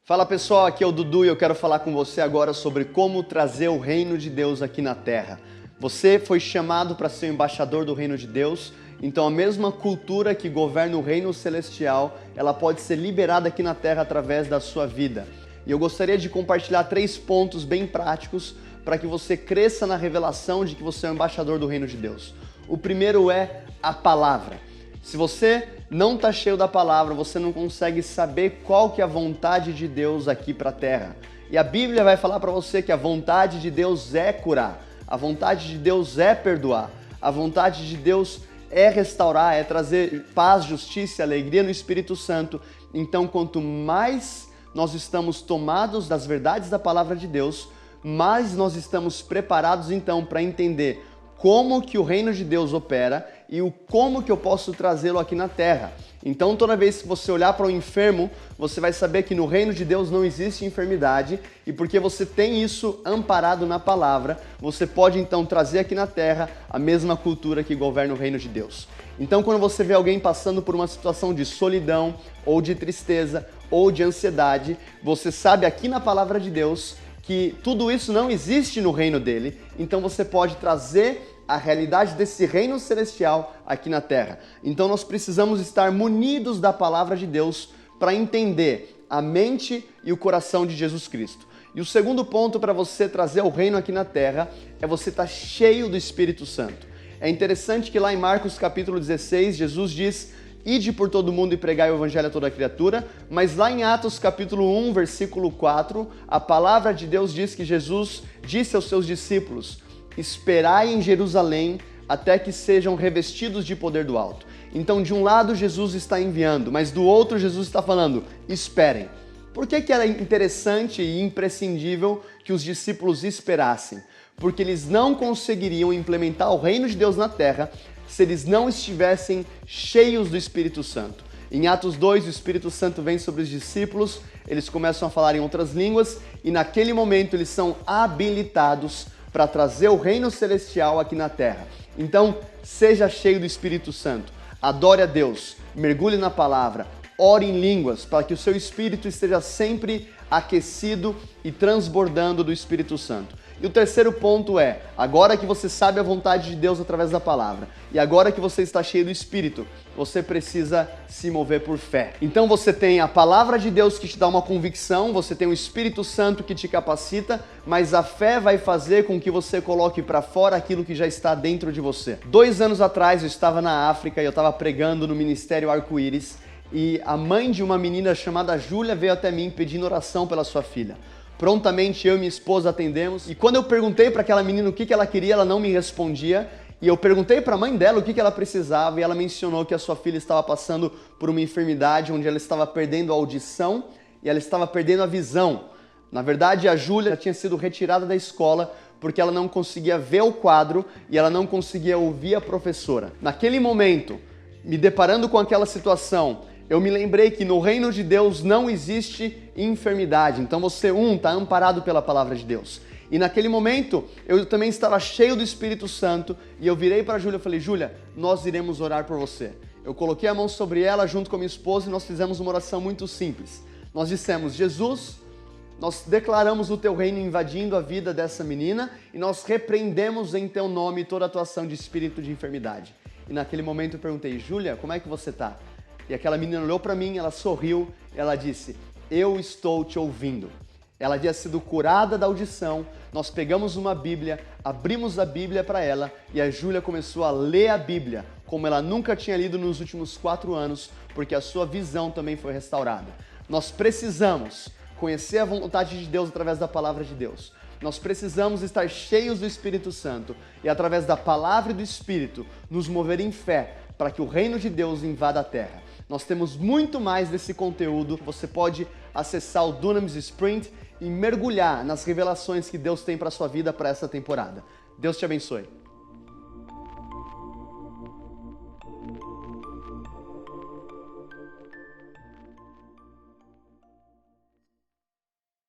Fala pessoal, aqui é o Dudu e eu quero falar com você agora sobre como trazer o reino de Deus aqui na Terra. Você foi chamado para ser o embaixador do reino de Deus, então a mesma cultura que governa o reino celestial, ela pode ser liberada aqui na Terra através da sua vida. E eu gostaria de compartilhar 3 pontos bem práticos para que você cresça na revelação de que você é o embaixador do reino de Deus. O primeiro é a palavra. Se você não está cheio da palavra, você não consegue saber qual que é a vontade de Deus aqui para a Terra. E a Bíblia vai falar para você que a vontade de Deus é curar, a vontade de Deus é perdoar, a vontade de Deus é restaurar, é trazer paz, justiça e alegria no Espírito Santo. Então, quanto mais nós estamos tomados das verdades da palavra de Deus, mais nós estamos preparados então para entender como que o reino de Deus opera e o como que eu posso trazê-lo aqui na Terra. Então, toda vez que você olhar para o enfermo, você vai saber que no reino de Deus não existe enfermidade e porque você tem isso amparado na palavra, você pode então trazer aqui na Terra a mesma cultura que governa o reino de Deus. Então, quando você vê alguém passando por uma situação de solidão ou de tristeza ou de ansiedade, você sabe aqui na palavra de Deus que tudo isso não existe no reino dele, então você pode trazer a realidade desse reino celestial aqui na Terra. Então nós precisamos estar munidos da palavra de Deus para entender a mente e o coração de Jesus Cristo. E o segundo ponto para você trazer o reino aqui na Terra é você estar cheio do Espírito Santo. É interessante que lá em Marcos capítulo 16, Jesus diz: "Ide por todo mundo e pregai o evangelho a toda criatura", mas lá em Atos capítulo 1, versículo 4, a palavra de Deus diz que Jesus disse aos seus discípulos: "Esperai em Jerusalém até que sejam revestidos de poder do alto". Então, de um lado Jesus está enviando, mas do outro Jesus está falando: esperem. Por que era interessante e imprescindível que os discípulos esperassem? Porque eles não conseguiriam implementar o reino de Deus na terra se eles não estivessem cheios do Espírito Santo. Em Atos 2, o Espírito Santo vem sobre os discípulos, eles começam a falar em outras línguas e naquele momento eles são habilitados para trazer o reino celestial aqui na terra. Então, seja cheio do Espírito Santo, adore a Deus, mergulhe na palavra, ore em línguas para que o seu espírito esteja sempre aquecido e transbordando do Espírito Santo. E o terceiro ponto é, agora que você sabe a vontade de Deus através da palavra, e agora que você está cheio do Espírito, você precisa se mover por fé. Então você tem a palavra de Deus que te dá uma convicção, você tem o Espírito Santo que te capacita, mas a fé vai fazer com que você coloque para fora aquilo que já está dentro de você. 2 anos atrás eu estava na África e eu estava pregando no Ministério Arco-Íris, e a mãe de uma menina chamada Júlia veio até mim pedindo oração pela sua filha. Prontamente eu e minha esposa atendemos, e quando eu perguntei para aquela menina o que ela queria, ela não me respondia, e eu perguntei para a mãe dela o que ela precisava, e ela mencionou que a sua filha estava passando por uma enfermidade onde ela estava perdendo a audição e ela estava perdendo a visão. Na verdade, a Júlia tinha sido retirada da escola porque ela não conseguia ver o quadro e ela não conseguia ouvir a professora. Naquele momento, me deparando com aquela situação, eu me lembrei que no reino de Deus não existe enfermidade. Então você, está amparado pela palavra de Deus. E naquele momento, eu também estava cheio do Espírito Santo e eu virei para a Júlia e falei: Júlia, nós iremos orar por você. Eu coloquei a mão sobre ela junto com a minha esposa e nós fizemos uma oração muito simples. Nós dissemos: Jesus, nós declaramos o teu reino invadindo a vida dessa menina e nós repreendemos em teu nome toda atuação de espírito de enfermidade. E naquele momento eu perguntei: Júlia, como é que você está? E aquela menina olhou para mim, ela sorriu, ela disse: eu estou te ouvindo. Ela havia sido curada da audição, nós pegamos uma Bíblia, abrimos a Bíblia para ela e a Júlia começou a ler a Bíblia, como ela nunca tinha lido nos últimos 4 anos, porque a sua visão também foi restaurada. Nós precisamos conhecer a vontade de Deus através da palavra de Deus. Nós precisamos estar cheios do Espírito Santo e através da palavra e do Espírito nos mover em fé para que o reino de Deus invada a terra. Nós temos muito mais desse conteúdo. Você pode acessar o Dunamis Sprint e mergulhar nas revelações que Deus tem para a sua vida para essa temporada. Deus te abençoe.